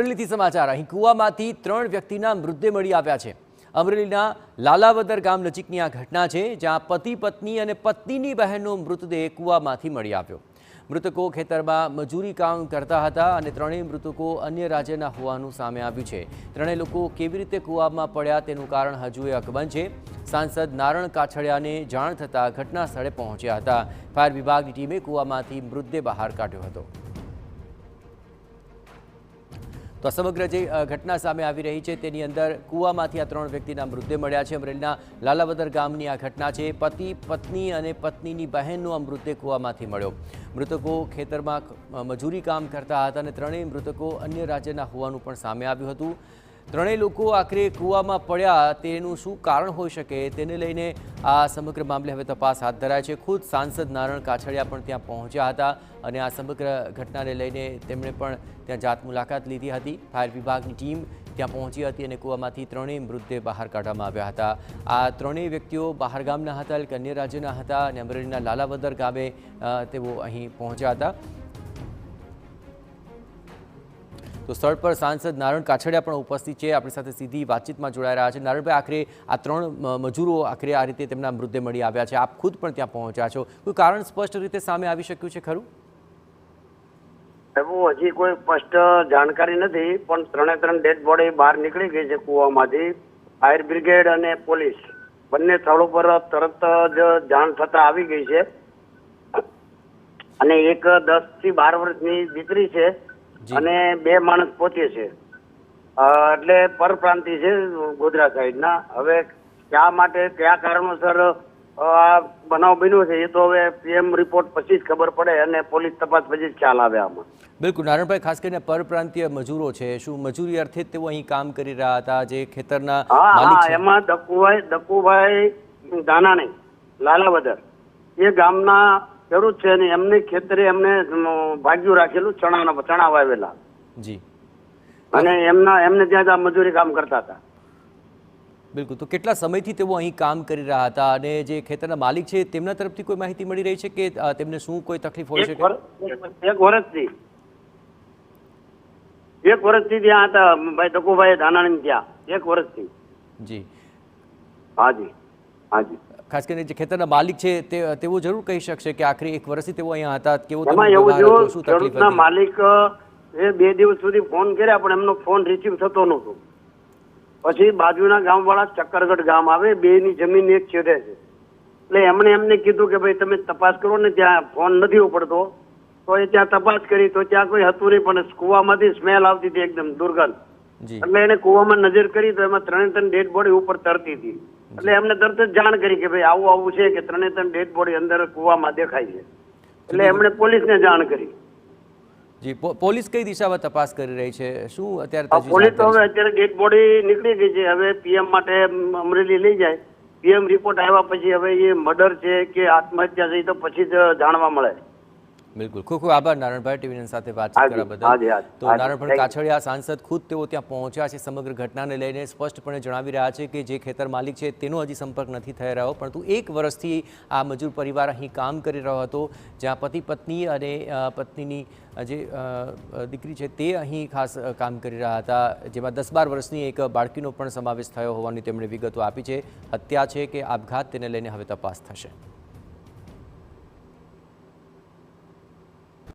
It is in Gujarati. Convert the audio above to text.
અમરેલીથી સમાચાર। અહીં કૂવામાંથી 3 વ્યક્તિના મૃતદેહ મળી આવ્યા છે। અમરેલીના લાલાવદર ગામ નજીકની આ ઘટના છે, જ્યાં પતિ પત્ની અને પત્નીની બહેનનો મૃતદેહ કૂવામાંથી મળી આવ્યો। મૃતકો ખેતરમાં મજૂરી કામ કરતા હતા અને ત્રણેય મૃતકો અન્ય રાજ્યના હોવાનું સામે આવ્યું છે। ત્રણેય લોકો કેવી રીતે કૂવામાં પડ્યા તેનું કારણ હજુ અકબંધ છે। સાંસદ નારણ કાછડિયાને જાણ થતાં ઘટના સ્થળે પહોંચ્યા હતા। ફાયર વિભાગની ટીમે કૂવામાંથી મૃતદેહ બહાર કાઢ્યો હતો। તો સમગ્ર જે ઘટના સામે આવી રહી છે તેની અંદર કૂવામાંથી આ 3 વ્યક્તિના મૃતદેહ મળ્યા છે। અમરેલીના લાલાવદર ગામની આ ઘટના છે। પતિ પત્ની અને પત્નીની બહેનનો આ મૃતદેહ કૂવામાંથી મળ્યો। મૃતકો ખેતરમાં મજૂરી કામ કરતા હતા અને ત્રણેય મૃતકો અન્ય રાજ્યના હોવાનું પણ સામે આવ્યું હતું। ત્રણેય લોકો આખરે કૂવામાં પડ્યા તેનું શું કારણ હોઈ શકે તેને લઈને આ સમગ્ર મામલે હવે તપાસ હાથ ધરાય છે। ખુદ સાંસદ નારણ કાછડિયા પણ ત્યાં પહોંચ્યા હતા અને આ સમગ્ર ઘટનાને લઈને તેમણે પણ ત્યાં જાત મુલાકાત લીધી હતી। ફાયર વિભાગની ટીમ ત્યાં પહોંચી હતી અને કૂવામાંથી ત્રણેય મૃતદેહ બહાર કાઢવામાં આવ્યા હતા। આ ત્રણેય વ્યક્તિઓ બહાર ગામના હતા, એટલે અન્ય રાજ્યના હતા અને અમરેલીના લાલાવદર ગામે તેઓ અહીં પહોંચ્યા હતા। તો સ્થળ પર સાંસદ નારણ કાછડિયા પણ ઉપસ્થિત છે, આપણી સાથે સીધી વાતચીતમાં જોડાઈ રહ્યા છે। નારણભાઈ, આખરે આ 3 મજૂરો આખરે આ રીતે તેમના મૃતદેહ મળી આવ્યા છે, આપ ખુદ પણ ત્યાં પહોંચ્યા છો, કોઈ કારણ સ્પષ્ટ રીતે સામે આવી શક્યું છે ખરું? એવું હજી કોઈ સ્પષ્ટ જાણકારી નથી, પણ 3 ડેડ બોડી બહાર નીકળી ગઈ છે કૂવામાંથી। ફાયર બ્રિગેડ અને પોલીસ બંને સ્થળ ઉપર તરત જ જાણ થતા આવી ગઈ છે અને એક 10 થી 12 વર્ષની દીકરી છે અને 2 માણસ પહોંચે છે, એટલે પરપ્રાંતિ છે ગોધરા સાઈડના। હવે શા માટે કયા કારણોસર આ બનાવ બન્યો છે એ તો હવે પીએમ રિપોર્ટ પછી જ ખબર પડે અને પોલીસ તપાસ પછી જ ખ્યાલ આવે આમાં। બિલકુલ નારણભાઈ, ખાસ કરીને પરપ્રાંતીય મજૂરો છે, શું મજૂરી અર્થે તેઓ અહીં કામ કરી રહ્યા હતા? જે ખેતરના માલિક છે એમાં દકુભાઈ દાનાણી લાલાવદર એ ગામના ખેડૂત છે અને એમને ખેતરે એમને ભાગ્યું રાખેલું ચણા વાવેલા જી, અને એમને ત્યાં મજૂરી કામ કરતા હતા। બિલકુલ, તો કેટલા સમયથી તેઓ અહીં કામ કરી રહ્યા હતા અને જે ખેતરના માલિક છે તેમના તરફથી કોઈ માહિતી મળી રહી છે કે તેમને શું કોઈ તકલીફ હોઈ શકે? એક વર્ષથી ત્યાં હતા ભાઈ દકુભાઈ ધાનાણી ત્યાં 1 વર્ષથી। જી હાજી હાજી। ખાસ કરીને જે ખેતરના માલિક છે તેઓ જરૂર કહી શકશે કે આખરે 1 વર્ષથી તેઓ અહીંયા હતા, કેવો શું તકલીફ હતી? માલિક એ 2 દિવસ સુધી ફોન કર્યા પણ એમનો ફોન રિસીવ થતો નહોતો। પછી બાજુના ગામવાળા ચક્કરગઢ ગામ આવે, 2ની જમીન એક છેડે છે, એટલે એમને કીધું કે ભાઈ તમે તપાસ કરો ને, ત્યાં ફોન નથી ઉપડતો। તો એ ત્યાં તપાસ કરી તો ત્યાં કોઈ હતું નહીં, પણ કૂવામાંથી સ્મેલ આવતી હતી એકદમ દુર્ગંધ, એટલે એને કૂવામાં નજર કરી તો એમાં 3 ડેડ બોડી ઉપર તરતી હતી, એટલે એમને તરત જ જાણ કરી કે ભાઈ આવું છે કે 3 ડેડ બોડી અંદર કૂવામાં દેખાય છે, એટલે એમણે પોલીસને જાણ કરી। જી, પોલીસ કઈ દિશામાં તપાસ કરી રહી છે? શું અત્યારે પોલીસ તો હવે અત્યારે ડેડ બોડી નીકળી ગઈ છે, હવે પીએમ માટે અમરેલી લઈ જાય। પીએમ રિપોર્ટ આવ્યા પછી હવે એ મર્ડર છે કે આત્મહત્યા છે તો પછી જ જાણવા મળે। બિલકુલ, ખૂબ ખૂબ આભાર નારણભાઈ ટીવી સાથે વાતચીત કરવા બદલ। તો નારણભાઈ કાછડિયા સાંસદ ખુદ તેઓ ત્યાં પહોંચ્યા છે, સમગ્ર ઘટનાને લઈને સ્પષ્ટપણે જણાવી રહ્યા છે કે જે ખેતર માલિક છે તેનો હજી સંપર્ક નથી થઈ રહ્યો, પરંતુ 1 વર્ષથી આ મજૂર પરિવાર અહીં કામ કરી રહ્યો હતો, જ્યાં પતિ પત્ની અને પત્નીની જે દીકરી છે તે અહીં ખાસ કામ કરી રહ્યા હતા, જેમાં 10-12 વર્ષની એક બાળકીનો પણ સમાવેશ થયો હોવાની તેમણે વિગતો આપી છે। હત્યા છે કે આપઘાત તેને લઈને હવે તપાસ થશે।